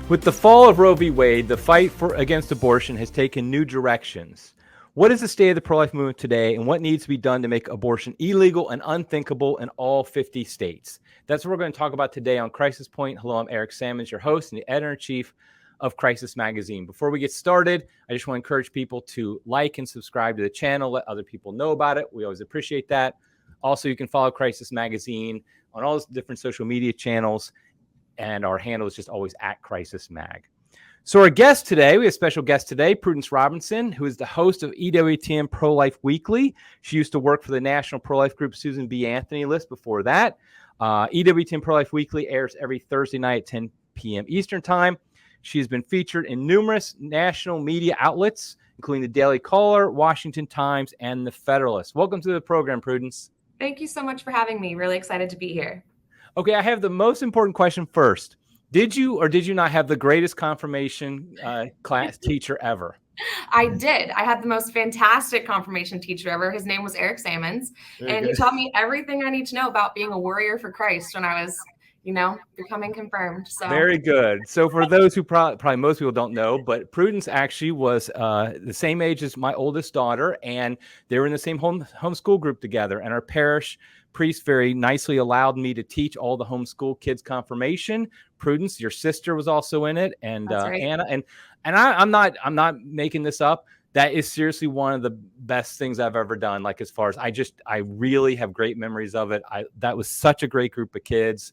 With the fall of Roe v. Wade, the fight against abortion has taken new directions. What is the state of the pro-life movement today, and what needs to be done to make abortion illegal and unthinkable in all 50 states? That's what we're going to talk about today on Crisis Point. Hello, I'm Eric Sammons, your host and the editor-in-chief of Crisis Magazine. Before we get started, I just want to encourage people to like and subscribe to the channel, let other people know about it. We always appreciate that. Also, you can follow Crisis Magazine on all those different social media channels, and our handle is just always at Crisis Mag. So our guest today, we have a special guest today, Prudence Robertson, who is the host of EWTN Pro-Life Weekly. She used to work for the national pro-life group Susan B. Anthony list before that. EWTN Pro-Life Weekly airs every Thursday night at 10 p.m. Eastern Time. She has been featured in numerous national media outlets, including the Daily Caller, Washington Times, and the Federalist. Welcome to the program, Prudence. Thank you so much for having me. Really excited to be here. Okay, I have the most important question first. Did you or did you not have the greatest confirmation class teacher ever? I did. I had the most fantastic confirmation teacher ever. His name was Eric Sammons, and he taught me everything I need to know about being a warrior for Christ when I was, becoming confirmed. So very good. So for those who probably most people don't know, but Prudence actually was the same age as my oldest daughter, and they were in the same homeschool group together. And our parish priest very nicely allowed me to teach all the homeschool kids confirmation. Prudence, your sister, was also in it, and right. Anna, and I'm not making this up. That is seriously one of the best things I've ever done. Like, as far as I really have great memories of it. That was such a great group of kids.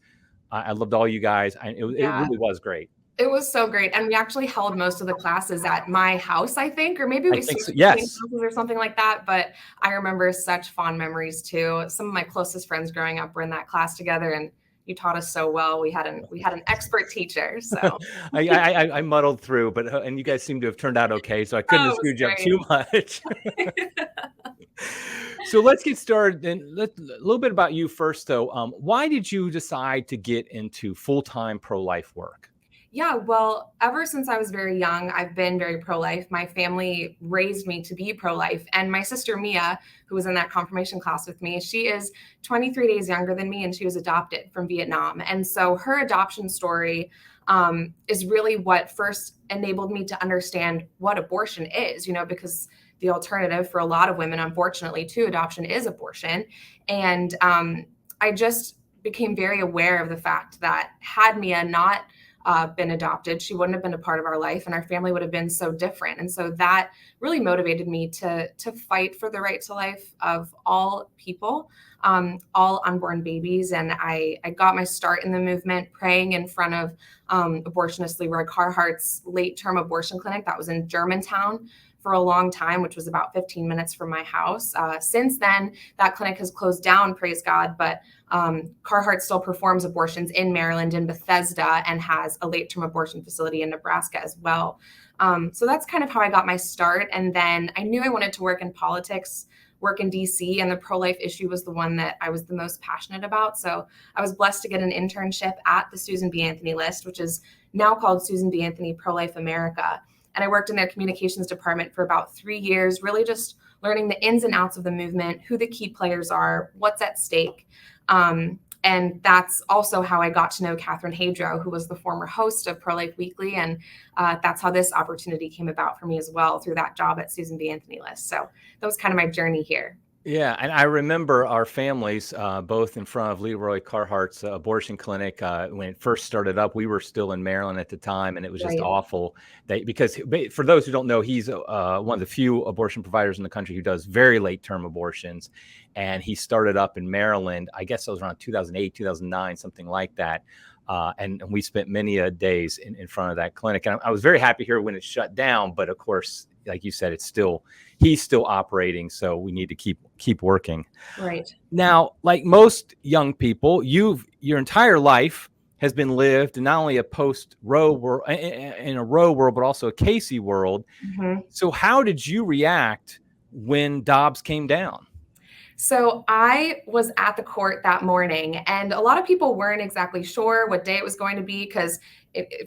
I loved all you guys. It really was great. It was so great. And we actually held most of the classes at my house, I think, or maybe we switched yes, or something like that. But I remember such fond memories too. Some of my closest friends growing up were in that class together, and you taught us so well. We had an expert teacher. So I muddled through, and you guys seem to have turned out okay. So I couldn't have screwed you up too much. So let's get started. And a little bit about you first, though. Why did you decide to get into full-time pro-life work? Yeah, well, ever since I was very young, I've been very pro-life. My family raised me to be pro-life. And my sister, Mia, who was in that confirmation class with me, she is 23 days younger than me, and she was adopted from Vietnam. And so her adoption story is really what first enabled me to understand what abortion is, because the alternative for a lot of women, unfortunately, to adoption is abortion. And I just became very aware of the fact that had Mia not been adopted, she wouldn't have been a part of our life, and our family would have been so different. And so that really motivated me to fight for the right to life of all people, all unborn babies. And I got my start in the movement praying in front of abortionist Leroy Carhart's late-term abortion clinic that was in Germantown for a long time, which was about 15 minutes from my house. Since then, that clinic has closed down, praise God, but Carhart still performs abortions in Maryland, in Bethesda, and has a late-term abortion facility in Nebraska as well. So that's kind of how I got my start. And then I knew I wanted to work in politics, work in DC, and the pro-life issue was the one that I was the most passionate about. So I was blessed to get an internship at the Susan B. Anthony list, which is now called Susan B. Anthony Pro-Life America. And I worked in their communications department for about 3 years, really just learning the ins and outs of the movement, who the key players are, what's at stake. And that's also how I got to know Catherine Hadrow, who was the former host of Pro-Life Weekly. And that's how this opportunity came about for me as well, through that job at Susan B. Anthony list. So that was kind of my journey here. Yeah, and I remember our families both in front of Leroy Carhart's abortion clinic when it first started up. We were still in Maryland at the time, and it was just awful. Because for those who don't know, he's one of the few abortion providers in the country who does very late-term abortions, and he started up in Maryland. I guess it was around 2008, 2009, something like that. And we spent many days in front of that clinic, and I was very happy here when it shut down. But of course, like you said, he's still operating, so we need to keep working. Right. Now, like most young people, your entire life has been lived in not only a post-Roe world, in a Roe world, but also a Casey world. Mm-hmm. So how did you react when Dobbs came down? So I was at the court that morning, and a lot of people weren't exactly sure what day it was going to be, because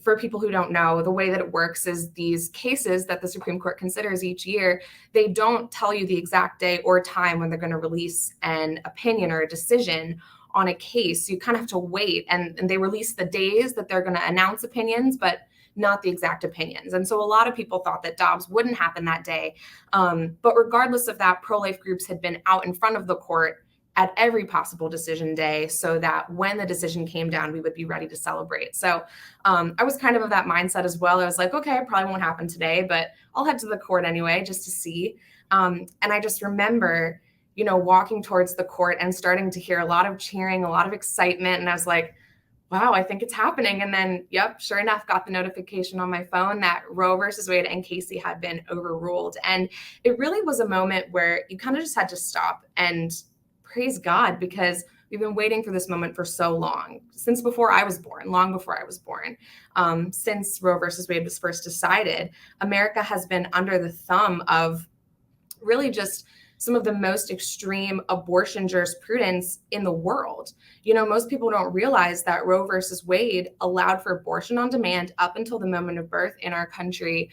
for people who don't know, the way that it works is these cases that the Supreme Court considers each year, they don't tell you the exact day or time when they're going to release an opinion or a decision on a case. You kind of have to wait, and they release the days that they're going to announce opinions, but not the exact opinions. And so a lot of people thought that Dobbs wouldn't happen that day. But regardless of that, pro-life groups had been out in front of the court at every possible decision day so that when the decision came down, we would be ready to celebrate. So I was kind of that mindset as well. I was like, okay, it probably won't happen today, but I'll head to the court anyway, just to see. And I just remember, walking towards the court and starting to hear a lot of cheering, a lot of excitement. And I was like, wow, I think it's happening. And then, yep, sure enough, got the notification on my phone that Roe versus Wade and Casey had been overruled. And it really was a moment where you kind of just had to stop and praise God, because we've been waiting for this moment for so long, since before I was born, long before I was born. Since Roe versus Wade was first decided, America has been under the thumb of really just some of the most extreme abortion jurisprudence in the world. Most people don't realize that Roe versus Wade allowed for abortion on demand up until the moment of birth in our country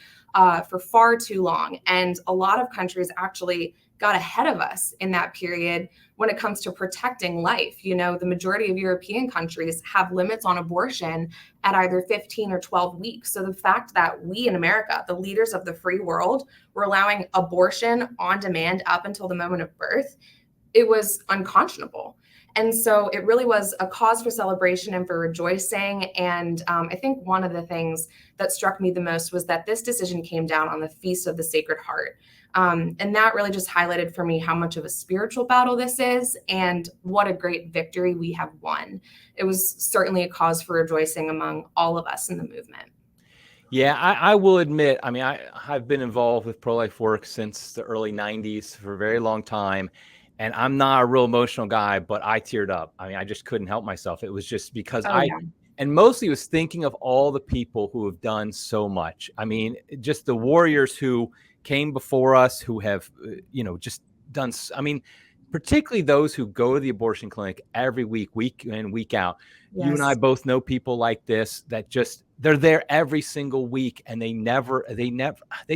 for far too long. And a lot of countries actually got ahead of us in that period when it comes to protecting life. The majority of European countries have limits on abortion at either 15 or 12 weeks. So the fact that we in America, the leaders of the free world, were allowing abortion on demand up until the moment of birth, it was unconscionable. And so it really was a cause for celebration and for rejoicing. And I think one of the things that struck me the most was that this decision came down on the Feast of the Sacred Heart. And that really just highlighted for me how much of a spiritual battle this is and what a great victory we have won. It was certainly a cause for rejoicing among all of us in the movement. Yeah, I will admit, I've been involved with pro-life work since the early 90s for a very long time. And I'm not a real emotional guy, but I teared up. I just couldn't help myself. It was just because and mostly was thinking of all the people who have done so much. Just the warriors who came before us, who have, just done. Particularly those who go to the abortion clinic every week in, week out. Yes. You and I both know people like this that they're there every single week, and they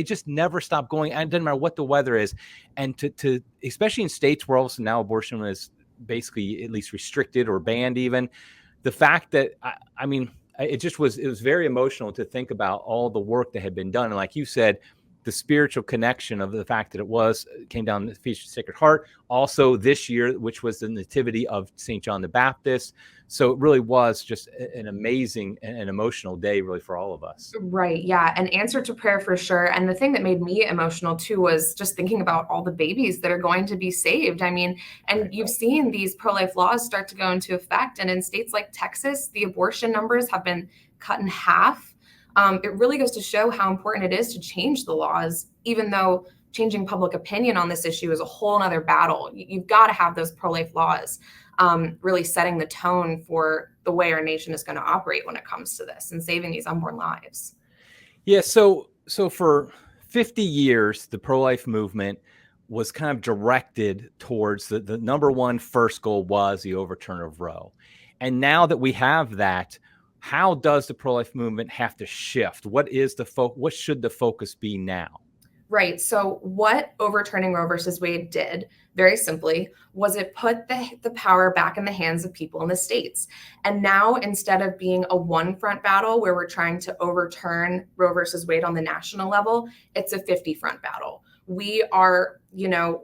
just never stop going. And it doesn't matter what the weather is. And to especially in states where also now abortion is basically at least restricted or banned, even the fact that it was very emotional to think about all the work that had been done. And like you said, the spiritual connection of the fact that it came down the Feast of the Sacred Heart. Also this year, which was the nativity of St. John the Baptist. So it really was just an amazing and emotional day really for all of us. Right. Yeah. An answer to prayer for sure. And the thing that made me emotional too was just thinking about all the babies that are going to be saved. You've seen these pro-life laws start to go into effect. And in states like Texas, the abortion numbers have been cut in half. It really goes to show how important it is to change the laws, even though changing public opinion on this issue is a whole nother battle. You've got to have those pro-life laws really setting the tone for the way our nation is going to operate when it comes to this and saving these unborn lives. Yeah. So for 50 years, the pro-life movement was kind of directed towards the number one first goal was the overturn of Roe. And now that we have that, how does the pro-life movement have to shift? What should the focus be now? Right. So what overturning Roe versus Wade did, very simply, was it put the power back in the hands of people in the states. And now, instead of being a one front battle where we're trying to overturn Roe versus Wade on the national level, it's a 50 front battle. We are,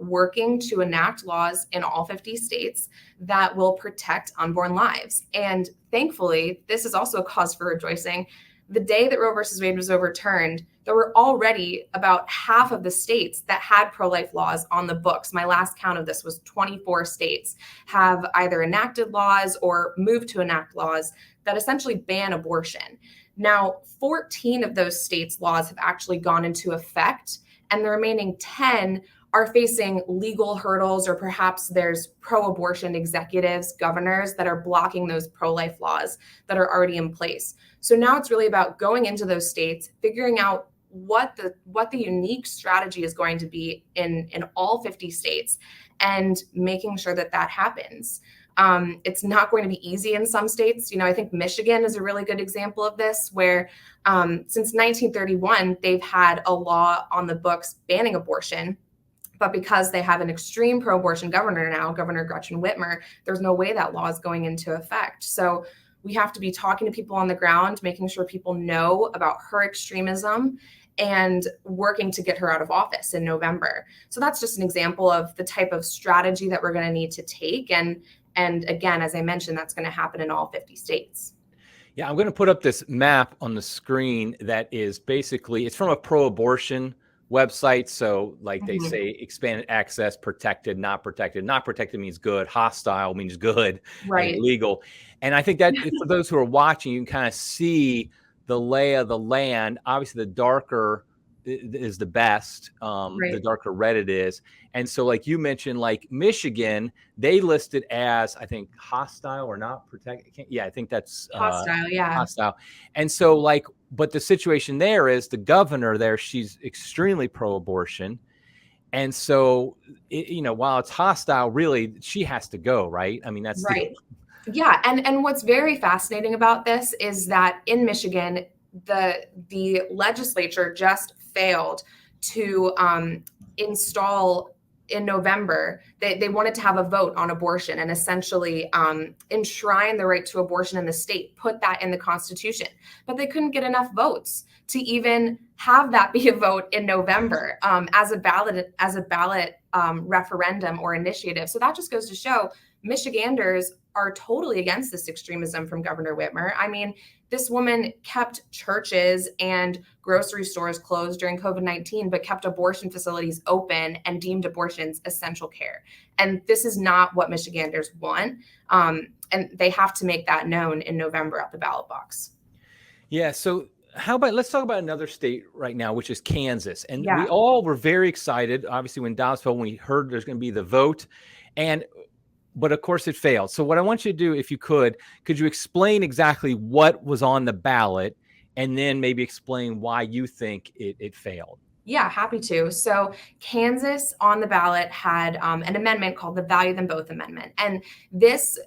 working to enact laws in all 50 states that will protect unborn lives. And thankfully, this is also a cause for rejoicing. The day that Roe versus Wade was overturned, there were already about half of the states that had pro-life laws on the books. My last count of this was 24 states have either enacted laws or moved to enact laws that essentially ban abortion. Now, 14 of those states' laws have actually gone into effect, and the remaining 10 are facing legal hurdles, or perhaps there's pro-abortion executives, governors that are blocking those pro-life laws that are already in place. So now it's really about going into those states, figuring out what the unique strategy is going to be in all 50 states, and making sure that happens. It's not going to be easy in some states. I think Michigan is a really good example of this, where since 1931, they've had a law on the books banning abortion. But because they have an extreme pro-abortion governor now, Governor Gretchen Whitmer, there's no way that law is going into effect. So We have to be talking to people on the ground, making sure people know about her extremism and working to get her out of office in November. So that's just an example of the type of strategy that we're going to need to take. And again, as I mentioned, that's going to happen in all 50 states. Yeah, I'm going to put up this map on the screen that is basically, it's from a pro-abortion website. So like they say, expanded access, protected, not protected. Not protected means good. Hostile means good, Right. and illegal. And I think that for those who are watching, you can kind of see the lay of the land. Obviously, the darker is the best, the darker red it is. And so like you mentioned, like Michigan, they listed as, I think, hostile or not protected. Yeah, I think that's hostile. Yeah. Hostile. And so like, but the situation there is the governor there, she's extremely pro-abortion. And so, while it's hostile, really, she has to go, right? I mean, that's right. Yeah. And what's very fascinating about this is that in Michigan, the legislature just failed to install in November. They wanted to have a vote on abortion and essentially enshrine the right to abortion in the state, put that in the Constitution, but they couldn't get enough votes to even have that be a vote in November as a ballot referendum or initiative. So that just goes to show Michiganders are totally against this extremism from Governor Whitmer. I mean, this woman kept churches and grocery stores closed during COVID-19, but kept abortion facilities open and deemed abortions essential care. And this is not what Michiganders want. And they have to make that known in November at the ballot box. Yeah. So how about, let's talk about another state right now, which is Kansas. And we all were very excited, obviously, when Dobbs fell, when we heard there's going to be the vote. But of course it failed. So what I want you to do, if you could you explain exactly what was on the ballot and then maybe explain why you think it failed? Yeah, happy to. So Kansas on the ballot had an amendment called the Value Them Both Amendment. And it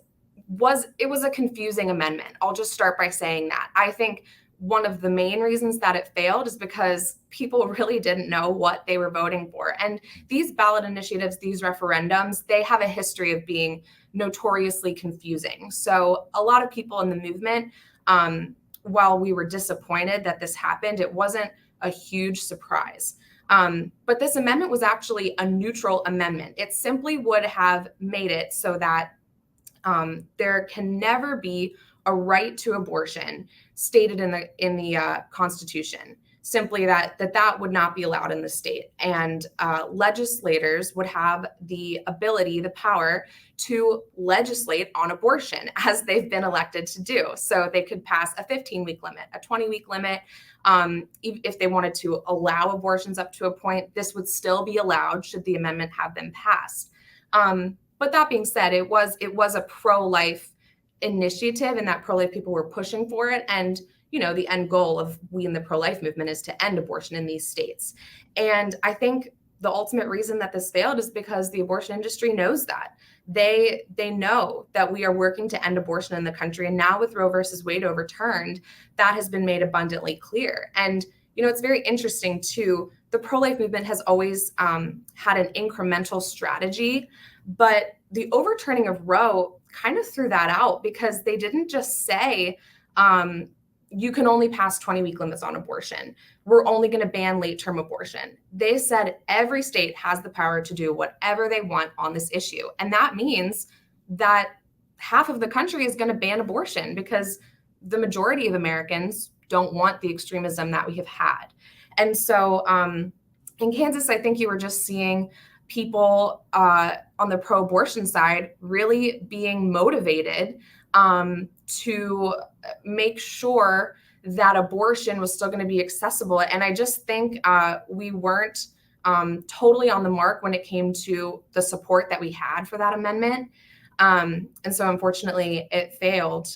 was a confusing amendment. I'll just start by saying that. I think one of the main reasons that it failed is because people really didn't know what they were voting for. And these ballot initiatives, these referendums, they have a history of being notoriously confusing. So a lot of people in the movement, while we were disappointed that this happened, it wasn't a huge surprise. But this amendment was actually a neutral amendment. It simply would have made it so that there can never be a right to abortion stated in the Constitution. Simply that would not be allowed in the state, and legislators would have the ability, the power to legislate on abortion as they've been elected to do. So they could pass a 15-week limit, a 20-week limit. If they wanted to allow abortions up to a point, this would still be allowed should the amendment have been passed. But that being said, it was a pro-life initiative, and that pro-life people were pushing for it. And, the end goal of we in the pro-life movement is to end abortion in these states. And I think the ultimate reason that this failed is because the abortion industry knows that. They know that we are working to end abortion in the country. And now with Roe versus Wade overturned, that has been made abundantly clear. And, it's very interesting too. The pro-life movement has always had an incremental strategy, but the overturning of Roe kind of threw that out, because they didn't just say, you can only pass 20-week limits on abortion. We're only going to ban late-term abortion. They said every state has the power to do whatever they want on this issue. And that means that half of the country is going to ban abortion, because the majority of Americans don't want the extremism that we have had. And so in Kansas, I think you were just seeing people on the pro-abortion side really being motivated to make sure that abortion was still going to be accessible. And I just think we weren't totally on the mark when it came to the support that we had for that amendment. And so unfortunately it failed.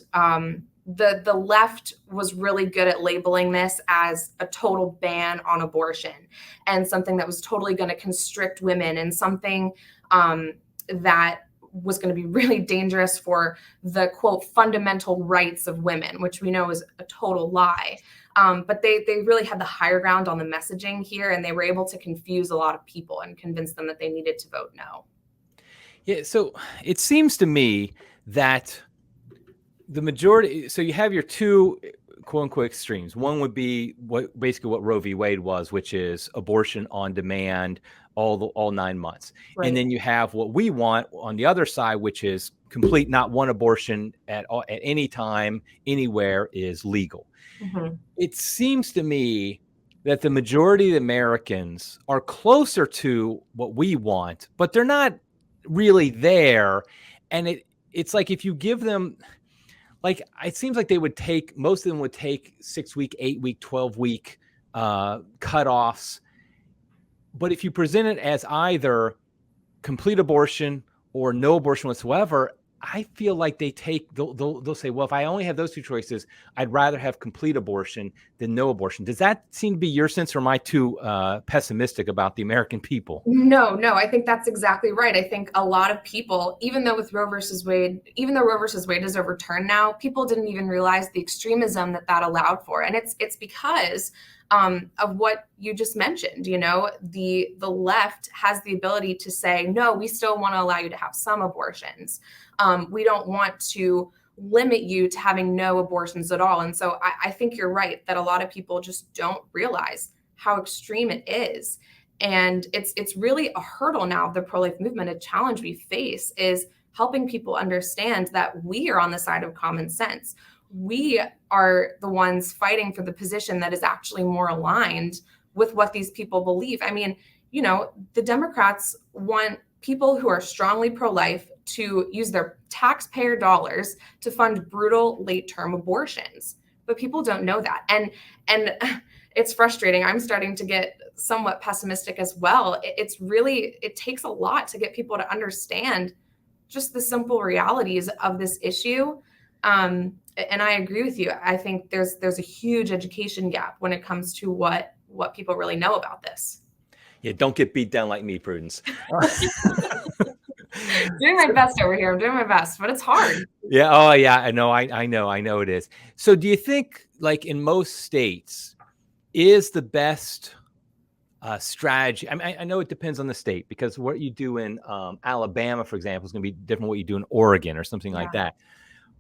The left was really good at labeling this as a total ban on abortion and something that was totally going to constrict women, and something that was going to be really dangerous for the, quote, fundamental rights of women, which we know is a total lie. But they really had the higher ground on the messaging here, and they were able to confuse a lot of people and convince them that they needed to vote no. Yeah, so it seems to me that the majority, so you have your two quote unquote extremes. One would be basically what Roe v. Wade was, which is abortion on demand all 9 months. Right. And then you have what we want on the other side, which is complete, not one abortion at any time, anywhere is legal. Mm-hmm. It seems to me that the majority of Americans are closer to what we want, but they're not really there. And it's like if you give them, like, it seems like most of them would take 6-week, 8-week, 12-week cutoffs. But if you present it as either complete abortion or no abortion whatsoever, I feel like they'll say, well, if I only have those two choices, I'd rather have complete abortion than no abortion. Does that seem to be your sense, or am I too pessimistic about the American people? No, I think that's exactly right. I think a lot of people, even though Roe versus Wade is overturned now, people didn't even realize the extremism that allowed for. And it's because of what you just mentioned. The left has the ability to say, no, we still want to allow you to have some abortions. We don't want to limit you to having no abortions at all. And so I think you're right that a lot of people just don't realize how extreme it is. And it's really a hurdle now of the pro-life movement. A challenge we face is helping people understand that we are on the side of common sense. We are the ones fighting for the position that is actually more aligned with what these people believe. I mean, the Democrats want people who are strongly pro-life to use their taxpayer dollars to fund brutal late-term abortions. But people don't know that. And it's frustrating. I'm starting to get somewhat pessimistic as well. It takes a lot to get people to understand just the simple realities of this issue. And I agree with you. I think there's a huge education gap when it comes to what people really know about this. Yeah, don't get beat down like me, Prudence. Doing my best over here. I'm doing my best, but it's hard. Yeah. Oh, yeah. I know it is. So do you think, like, in most states, is the best strategy? I mean, I know it depends on the state, because what you do in Alabama, for example, is going to be different from what you do in Oregon or something like that.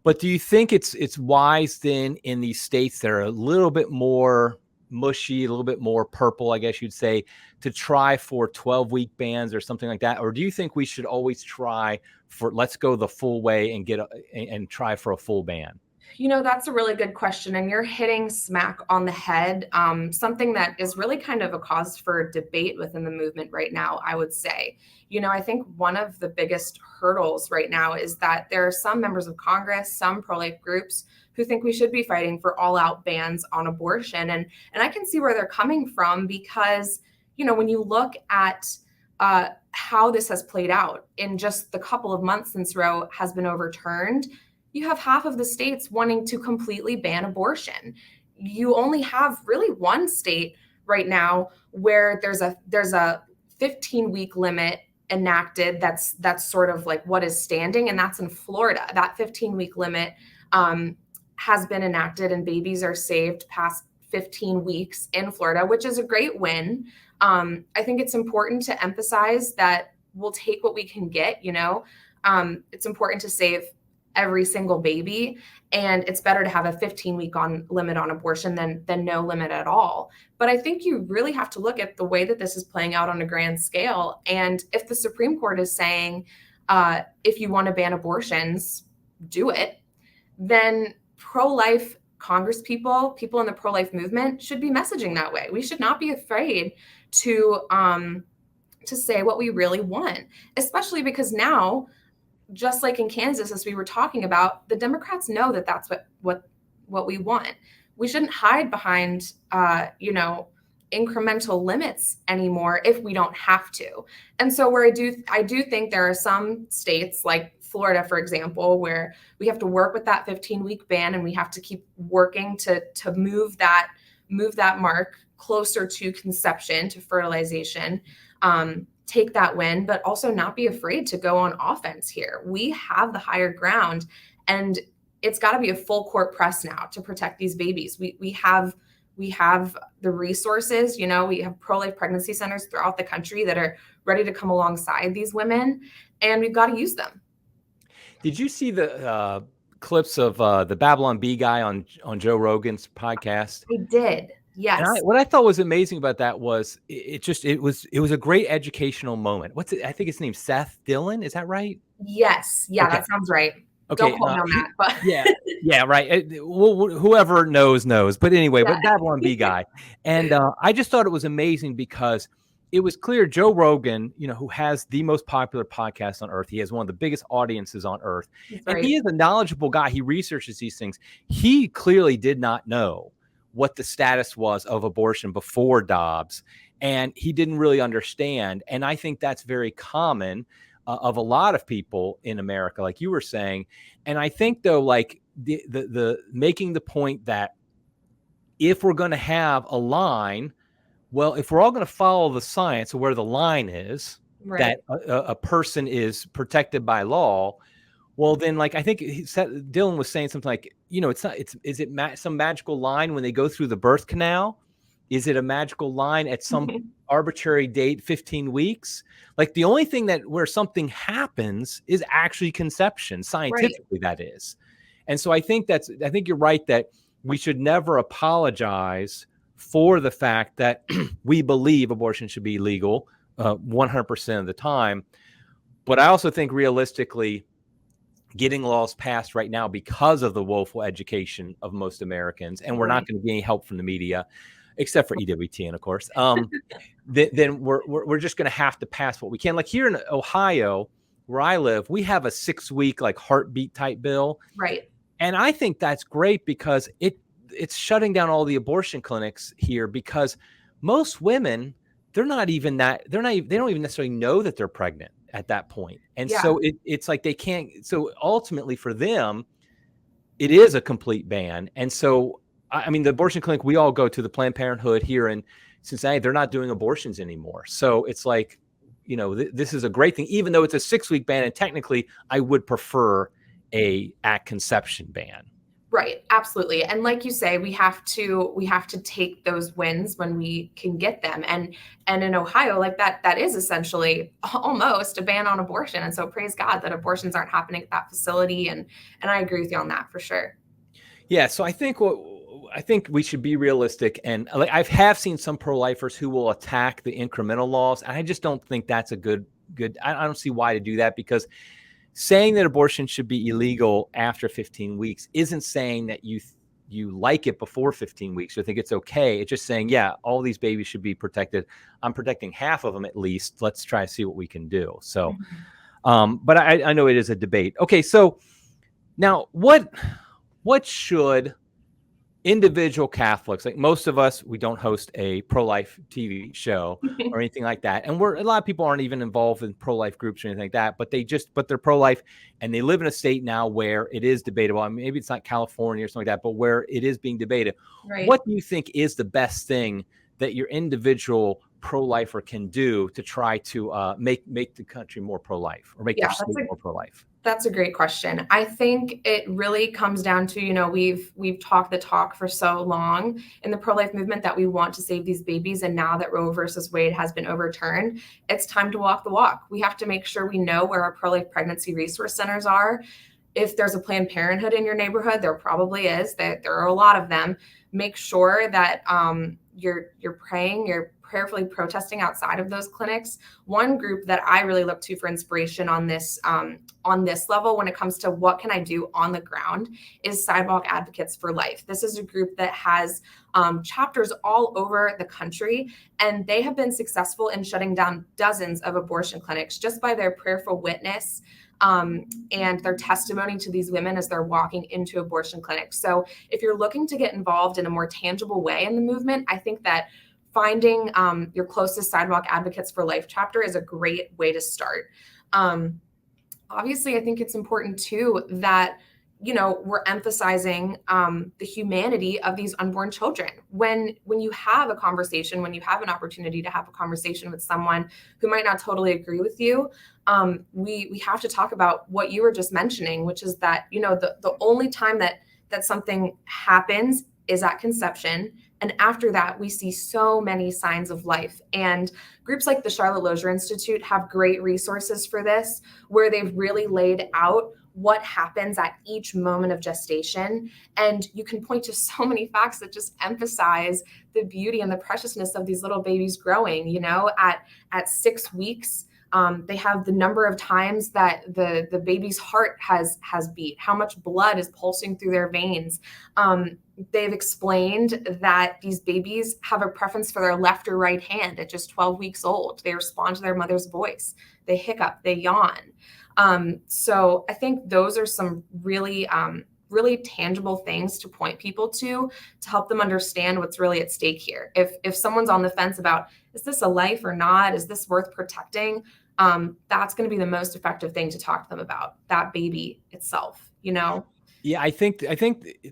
But do you think it's wise then in these states that are a little bit more mushy, a little bit more purple, I guess you'd say, to try for 12-week bans or something like that? Or do you think we should always try for, let's go the full way and try for a full ban? That's a really good question, and you're hitting smack on the head. Something that is really kind of a cause for debate within the movement right now, I would say. I think one of the biggest hurdles right now is that there are some members of Congress, some pro-life groups, who think we should be fighting for all-out bans on abortion. And I can see where they're coming from, because, when you look at how this has played out in just the couple of months since Roe has been overturned, you have half of the states wanting to completely ban abortion. You only have really one state right now where there's a 15-week limit enacted. That's sort of like what is standing, and that's in Florida. That 15-week limit has been enacted, and babies are saved past 15 weeks in Florida, which is a great win. I think it's important to emphasize that we'll take what we can get. It's important to save every single baby, and it's better to have a 15-week limit on abortion than no limit at all. But I think you really have to look at the way that this is playing out on a grand scale. And if the Supreme Court is saying, if you want to ban abortions, do it, then pro-life Congress people in the pro-life movement should be messaging that way. We should not be afraid to say what we really want, especially because now, just like in Kansas, as we were talking about, the Democrats know that that's what we want. We shouldn't hide behind, incremental limits anymore if we don't have to. And so where I do think there are some states like Florida, for example, where we have to work with that 15-week ban, and we have to keep working to move that mark closer to conception, to fertilization. Take that win, but also not be afraid to go on offense here. We have the higher ground, and it's got to be a full court press now to protect these babies. We have the resources. We have pro-life pregnancy centers throughout the country that are ready to come alongside these women, and we've got to use them. Did you see the clips of the Babylon Bee guy on Joe Rogan's podcast? I did. And Yes. what I thought was amazing about that was it was a great educational moment. What's it? I think his name's Seth Dillon. Is that right? Yes. Yeah, Okay. that sounds right. Okay. Don't quote me on that, but Yeah, right. Well, whoever knows. But anyway, yeah. but Babylon Bee guy. And I just thought it was amazing because it was clear Joe Rogan, who has the most popular podcast on earth. He has one of the biggest audiences on earth. That's And right. he is a knowledgeable guy. He researches these things. He clearly did not know what the status was of abortion before Dobbs. And he didn't really understand. And I think that's very common of a lot of people in America, like you were saying. And I think, though, like the making the point that if we're going to have a line, well, if we're all going to follow the science of where the line is, Right. that a person is protected by law, well, then, like, I think Dylan was saying something like, it's not, is it some magical line when they go through the birth canal? Is it a magical line at some arbitrary date, 15 weeks? Like, the only thing where something happens is actually conception, scientifically, that is. And so I think you're right that we should never apologize for the fact that we believe abortion should be legal 100% of the time. But I also think realistically, getting laws passed right now because of the woeful education of most Americans, and we're not going to get any help from the media, except for EWTN, of course, then we're just going to have to pass what we can. Like here in Ohio, where I live, we have a 6-week like heartbeat type bill. Right. And I think that's great because it's shutting down all the abortion clinics here, because most women, they don't even necessarily know that they're pregnant at that point. And so it's like they can't. So ultimately for them, it is a complete ban. And so, I mean, the abortion clinic we all go to, the Planned Parenthood here in Cincinnati, they're not doing abortions anymore. So it's like, this is a great thing, even though it's a 6-week ban. And technically I would prefer at conception ban. Right. Absolutely. And like you say, we have to take those wins when we can get them. And in Ohio, like that is essentially almost a ban on abortion. And so praise God that abortions aren't happening at that facility. And I agree with you on that for sure. Yeah. So I think we should be realistic. And like I have seen some pro-lifers who will attack the incremental laws. And I just don't think that's a good, I don't see why to do that, because saying that abortion should be illegal after 15 weeks isn't saying that you like it before 15 weeks or think it's okay. It's just saying, yeah, all these babies should be protected. I'm protecting half of them at least. Let's try to see what we can do. So, but I know it is a debate. Okay, so now what should individual Catholics, like most of us, we don't host a pro-life TV show or anything like that. And a lot of people aren't even involved in pro-life groups or anything like that, but they're pro-life and they live in a state now where it is debatable. I mean, maybe it's not California or something like that, but where it is being debated. Right. What do you think is the best thing that your individual pro-lifer can do to try to make the country more pro-life or make their state more pro-life? That's a great question. I think it really comes down to, we've talked the talk for so long in the pro-life movement that we want to save these babies. And now that Roe versus Wade has been overturned, it's time to walk the walk. We have to make sure we know where our pro-life pregnancy resource centers are. If there's a Planned Parenthood in your neighborhood, there probably is. There are a lot of them. Make sure that you're praying, you're prayerfully protesting outside of those clinics. One group that I really look to for inspiration on this level when it comes to what can I do on the ground is Sidewalk Advocates for Life. This is a group that has chapters all over the country, and they have been successful in shutting down dozens of abortion clinics just by their prayerful witness and their testimony to these women as they're walking into abortion clinics. So if you're looking to get involved in a more tangible way in the movement, I think that finding your closest Sidewalk Advocates for Life chapter is a great way to start. Obviously, I think it's important too that we're emphasizing the humanity of these unborn children. When you have a conversation, when you have an opportunity to have a conversation with someone who might not totally agree with you, we have to talk about what you were just mentioning, which is that the only time that something happens is at conception. And after that, we see so many signs of life. And groups like the Charlotte Lozier Institute have great resources for this, where they've really laid out what happens at each moment of gestation. And you can point to so many facts that just emphasize the beauty and the preciousness of these little babies growing. At 6 weeks, they have the number of times that the baby's heart has beat, how much blood is pulsing through their veins. They've explained that these babies have a preference for their left or right hand at just 12 weeks old. They respond to their mother's voice. They hiccup, they yawn. So I think those are some really tangible things to point people to help them understand what's really at stake here. If someone's on the fence about, is this a life or not? Is this worth protecting? That's going to be the most effective thing to talk to them about, that baby itself, Yeah, I think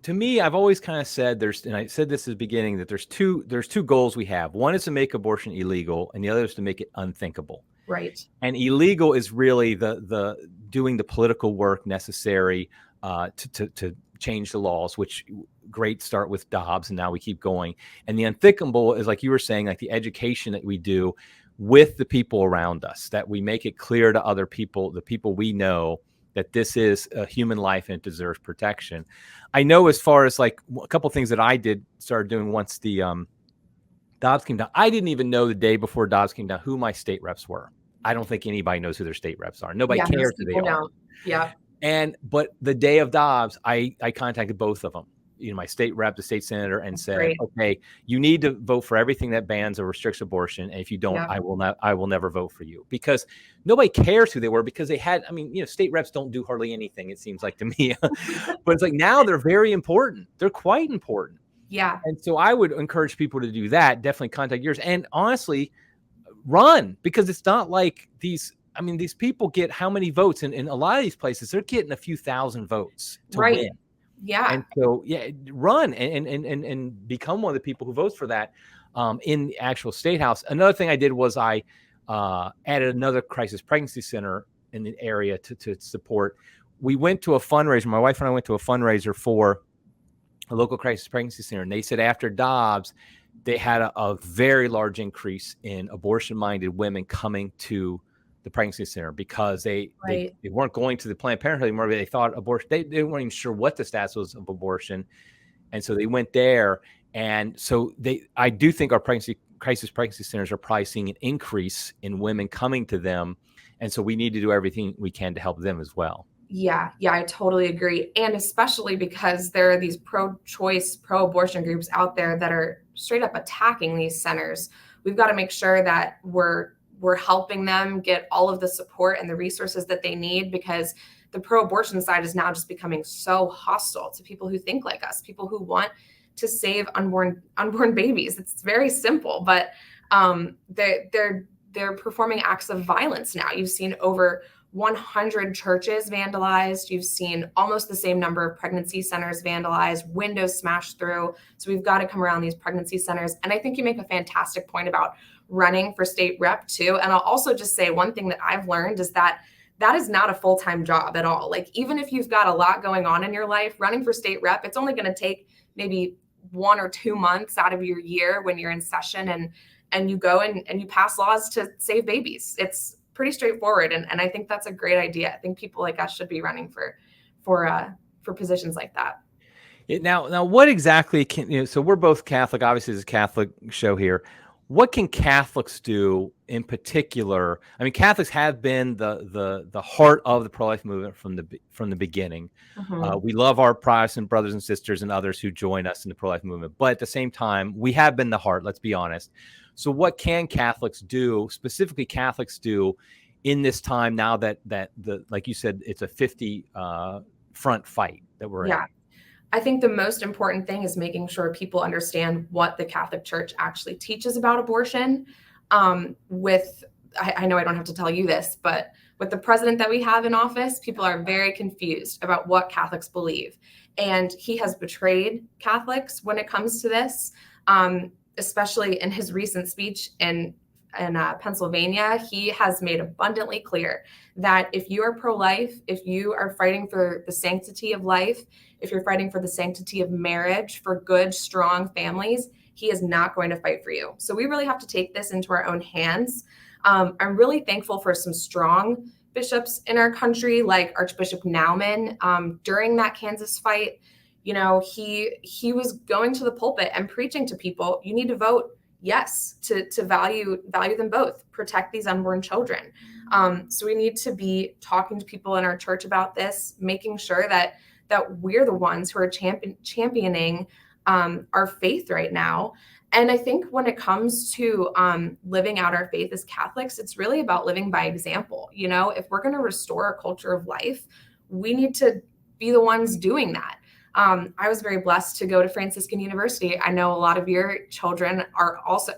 to me, I've always kind of said and I said this at the beginning, that there's two goals we have. One is to make abortion illegal, and the other is to make it unthinkable. Right. And illegal is really the doing the political work necessary to change the laws, which great start with Dobbs, and now we keep going. And the unthinkable is, like you were saying, like the education that we do with the people around us, that we make it clear to other people, the people we know, that this is a human life and it deserves protection. I know, as far as like a couple of things that I started doing once the Dobbs came down, I didn't even know the day before Dobbs came down who my state reps were. I don't think anybody knows who their state reps are. Nobody cares who they are. Yeah. But the day of Dobbs, I contacted both of them, my state rep, the state senator, and said, Great. okay, you need to vote for everything that bans or restricts abortion. And if you don't, Yeah. I will never vote for you, because nobody cares who they were, because they had, state reps don't do hardly anything, it seems like to me, but it's like now they're very important. They're quite important. Yeah. And so I would encourage people to do that. Definitely contact yours, and honestly, run, because it's not like these people get how many votes, and in a lot of these places, they're getting a few thousand votes to win. Yeah. And so, run and become one of the people who votes for that in the actual state house. Another thing I did was I added another crisis pregnancy center in the area to support. We went to a fundraiser. My wife and I went to a fundraiser for a local crisis pregnancy center, and they said after Dobbs, they had a very large increase in abortion-minded women coming to the pregnancy center, because they weren't going to the Planned Parenthood anymore. But they thought abortion, they weren't even sure what the status was of abortion. And so they went there. And so I do think our crisis pregnancy centers are probably seeing an increase in women coming to them. And so we need to do everything we can to help them as well. Yeah, I totally agree. And especially because there are these pro-choice, pro-abortion groups out there that are straight up attacking these centers. We've got to make sure that we're helping them get all of the support and the resources that they need, because the pro-abortion side is now just becoming so hostile to people who think like us, people who want to save unborn babies. It's very simple, but they're performing acts of violence now. You've seen over 100 churches vandalized. You've seen almost the same number of pregnancy centers vandalized, windows smashed through. So we've got to come around these pregnancy centers. And I think you make a fantastic point about running for state rep too. And I'll also just say one thing that I've learned is that is not a full-time job at all. Like, even if you've got a lot going on in your life, running for state rep, it's only going to take maybe 1 or 2 months out of your year when you're in session and you go and you pass laws to save babies. It's pretty straightforward. And I think that's a great idea. I think people like us should be running for positions like that. Now, what exactly so we're both Catholic, obviously it's a Catholic show here. What can Catholics do in particular? I mean, Catholics have been the heart of the pro-life movement from the beginning. Mm-hmm. We love our Protestant brothers and sisters and others who join us in the pro-life movement, but at the same time, we have been the heart. Let's be honest. So, what can Catholics do, specifically Catholics do, in this time now that like you said, it's a 50 front fight that we're in? I think the most important thing is making sure people understand what the Catholic Church actually teaches about abortion. I know I don't have to tell you this, but with the president that we have in office, people are very confused about what Catholics believe. And he has betrayed Catholics when it comes to this, especially in his recent speech in Pennsylvania. He has made abundantly clear that if you are pro-life, if you are fighting for the sanctity of life, if you're fighting for the sanctity of marriage, for good, strong families, he is not going to fight for you. So we really have to take this into our own hands. I'm really thankful for some strong bishops in our country, like Archbishop Naumann, during that Kansas fight, he was going to the pulpit and preaching to people, you need to vote yes to value them both, protect these unborn children. So we need to be talking to people in our church about this, making sure that we're the ones who are championing our faith right now. And I think when it comes to living out our faith as Catholics, it's really about living by example. If we're going to restore a culture of life, we need to be the ones doing that. I was very blessed to go to Franciscan University. I know a lot of your children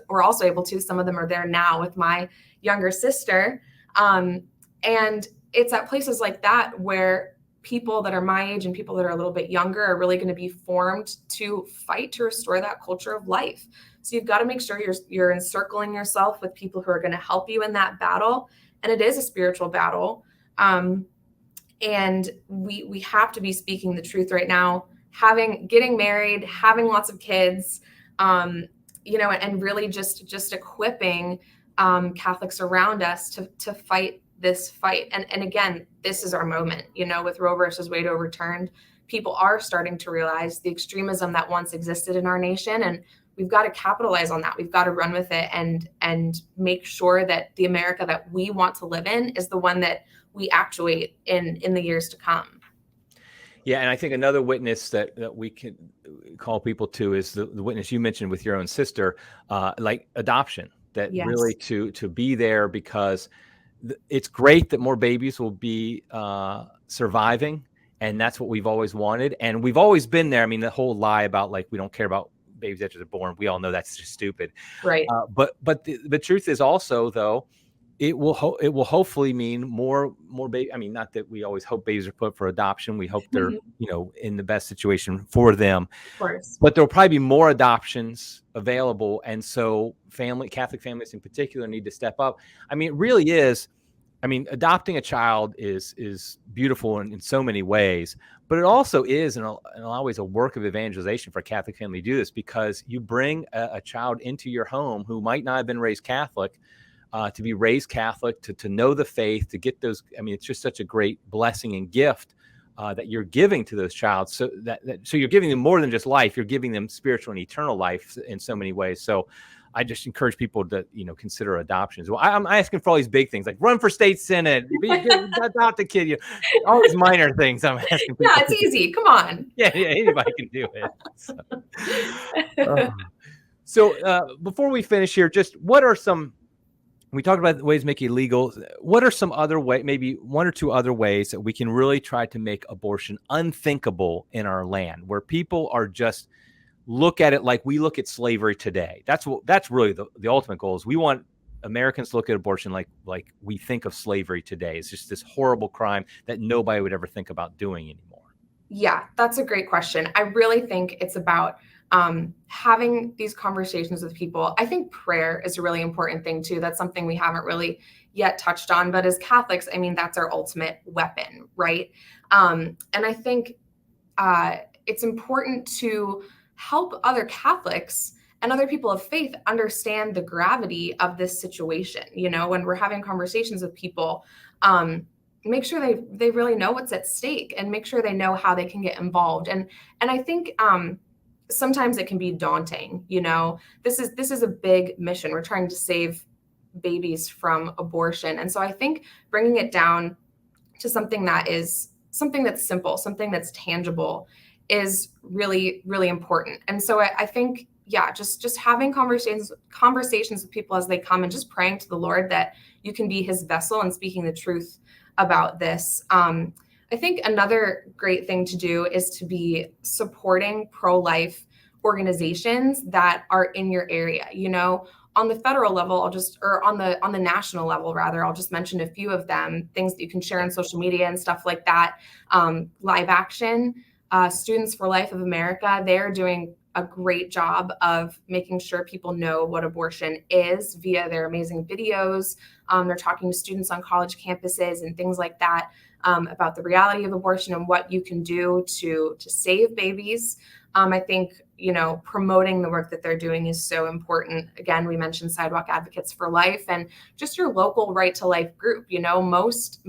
were also able to. Some of them are there now with my younger sister. And it's at places like that where people that are my age and people that are a little bit younger are really going to be formed to fight to restore that culture of life. So you've got to make sure you're encircling yourself with people who are going to help you in that battle. And it is a spiritual battle. And we have to be speaking the truth right now, getting married, having lots of kids, and really just equipping Catholics around us to fight this fight. And again, this is our moment, with Roe versus Wade overturned, people are starting to realize the extremism that once existed in our nation. And we've got to capitalize on that. We've got to run with it and make sure that the America that we want to live in is the one that we actuate in the years to come. Yeah, and I think another witness that we can call people to is the witness you mentioned with your own sister, like adoption, that Yes. really to be there, because it's great that more babies will be surviving, and that's what we've always wanted. And we've always been there. I mean, the whole lie about like we don't care about babies after they're born, we all know that's just stupid. Right. But the truth is also, though, it will hopefully mean more baby. I mean, not that we always hope babies are put for adoption. We hope they're in the best situation for them. Of course. But there'll probably be more adoptions available, and so Catholic families in particular need to step up. I mean, it really is. I mean, adopting a child is beautiful in so many ways, but it also is in a lot of ways a work of evangelization for a Catholic family to do this, because you bring a child into your home who might not have been raised Catholic, to be raised Catholic, to know the faith, to get those. I mean, it's just such a great blessing and gift that you're giving to those child. So so you're giving them more than just life. You're giving them spiritual and eternal life in so many ways. So I just encourage people to, consider adoptions. Well, I'm asking for all these big things, like run for state senate, adopt a kid, all these minor things. I'm asking people. Yeah, it's easy. Come on. Yeah, anybody can do it. So before we finish here, just what are some? We talked about ways to make it legal. What are some other maybe one or two other ways that we can really try to make abortion unthinkable in our land, where people are just look at it like we look at slavery today? That's really the ultimate goal. Is we want Americans to look at abortion like we think of slavery today. It's just this horrible crime that nobody would ever think about doing anymore. Yeah, that's a great question. I really think it's about having these conversations with people. I think prayer is a really important thing too. That's something we haven't really yet touched on, but as Catholics, I mean, that's our ultimate weapon, right? And I think it's important to help other Catholics and other people of faith understand the gravity of this situation. When we're having conversations with people, make sure they really know what's at stake, and make sure they know how they can get involved. And I think sometimes it can be daunting. This is a big mission. We're trying to save babies from abortion. And so I think bringing it down to something that's simple, something that's tangible, is really, really important. And so I think, just having conversations with people as they come, and just praying to the Lord that you can be his vessel and speaking the truth about this. I think another great thing to do is to be supporting pro-life organizations that are in your area. On the federal level, on the national level, rather, I'll just mention a few of them, things that you can share on social media and stuff like that. Live Action, Students for Life of America, they're doing a great job of making sure people know what abortion is via their amazing videos. They're talking to students on college campuses and things like that, about the reality of abortion and what you can do to save babies. I think promoting the work that they're doing is so important. Again, we mentioned Sidewalk Advocates for Life and just your local Right to Life group. Most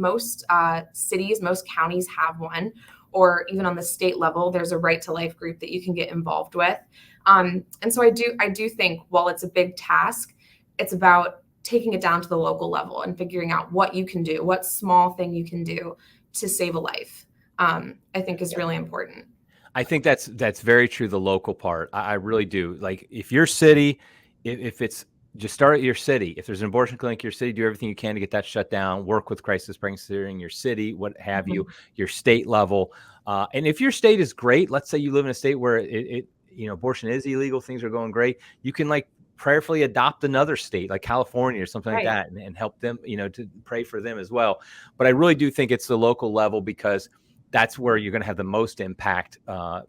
cities, most counties have one, or even on the state level, there's a Right to Life group that you can get involved with. And so I do think while it's a big task, it's about taking it down to the local level and figuring out what you can do, what small thing you can do to save a life. I think is really important. I think that's very true. The local part, I really do. Like if your city, if it's just start at your city. If there's an abortion clinic in your city, do everything you can to get that shut down. Work with crisis pregnancy in your city, what have you, your state level. And if your state is great, let's say you live in a state where abortion is illegal, things are going great. You can prayerfully adopt another state like California or something like that and help them, to pray for them as well. But I really do think it's the local level because that's where you're going to have the most impact.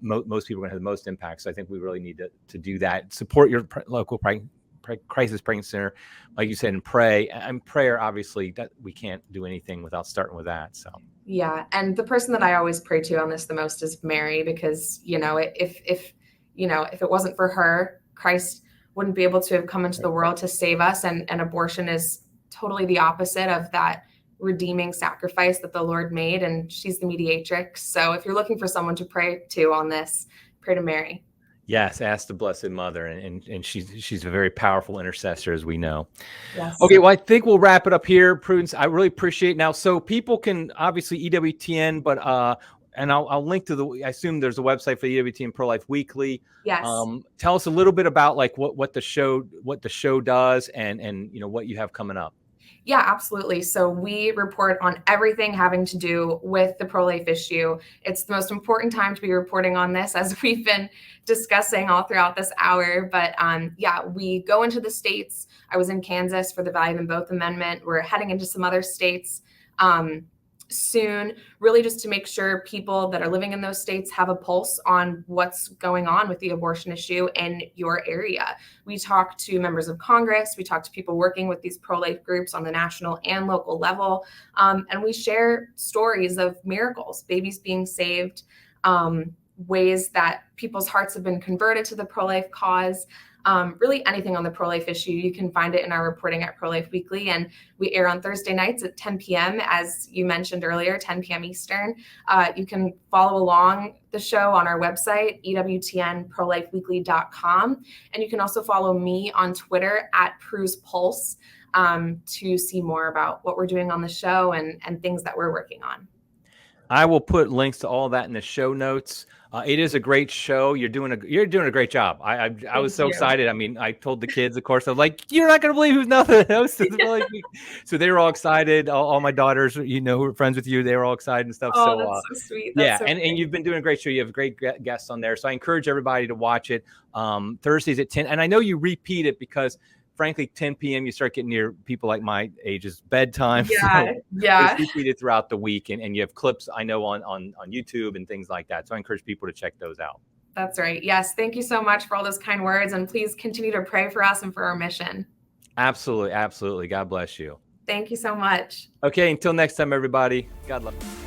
Most people are going to have the most impact. So I think we really need to do that. Support your local crisis pregnancy center, like you said, and pray. And prayer, obviously, that we can't do anything without starting with that. So yeah, and the person that I always pray to on this the most is Mary, because if it wasn't for her, Christ wouldn't be able to have come into the world to save us. And abortion is totally the opposite of that redeeming sacrifice that the Lord made, and she's the mediatrix. So if you're looking for someone to pray to on this, pray to Mary. Yes, ask the Blessed Mother, and she's a very powerful intercessor, as we know. Yes. Okay, well, I think we'll wrap it up here, Prudence. I really appreciate it. Now, so people can obviously EWTN, but and I'll link to I assume there's a website for EWTN Pro-Life Weekly. Yes. Tell us a little bit about what the show does and what you have coming up. Yeah, absolutely. So we report on everything having to do with the pro-life issue. It's the most important time to be reporting on this, as we've been discussing all throughout this hour. But we go into the states. I was in Kansas for the Value Them Both Amendment. We're heading into some other states soon, really just to make sure people that are living in those states have a pulse on what's going on with the abortion issue in your area. We talk to members of Congress, we talk to people working with these pro-life groups on the national and local level, and we share stories of miracles, babies being saved, ways that people's hearts have been converted to the pro-life cause. Really anything on the pro-life issue, you can find it in our reporting at Pro-Life Weekly. And we air on Thursday nights at 10 p.m., as you mentioned earlier, 10 p.m. Eastern. You can follow along the show on our website, EWTNProLifeWeekly.com. And you can also follow me on Twitter at Pru's Pulse to see more about what we're doing on the show and things that we're working on. I will put links to all that in the show notes. It is a great show. You're doing a great job. I was so excited. I mean, I told the kids, of course, I was like, "You're not going to believe who's nothing." So they were all excited. All my daughters, who are friends with you, they were all excited and stuff. Oh, that's so sweet. That's and you've been doing a great show. You have great guests on there. So I encourage everybody to watch it. Thursdays at 10. And I know you repeat it because, frankly, 10 p.m. you start getting near people like my age's bedtime. Yeah, so yeah. It's repeated throughout the week, and you have clips, I know, on YouTube and things like that. So I encourage people to check those out. That's right. Yes. Thank you so much for all those kind words, and please continue to pray for us and for our mission. Absolutely. Absolutely. God bless you. Thank you so much. Okay. Until next time, everybody. God love you.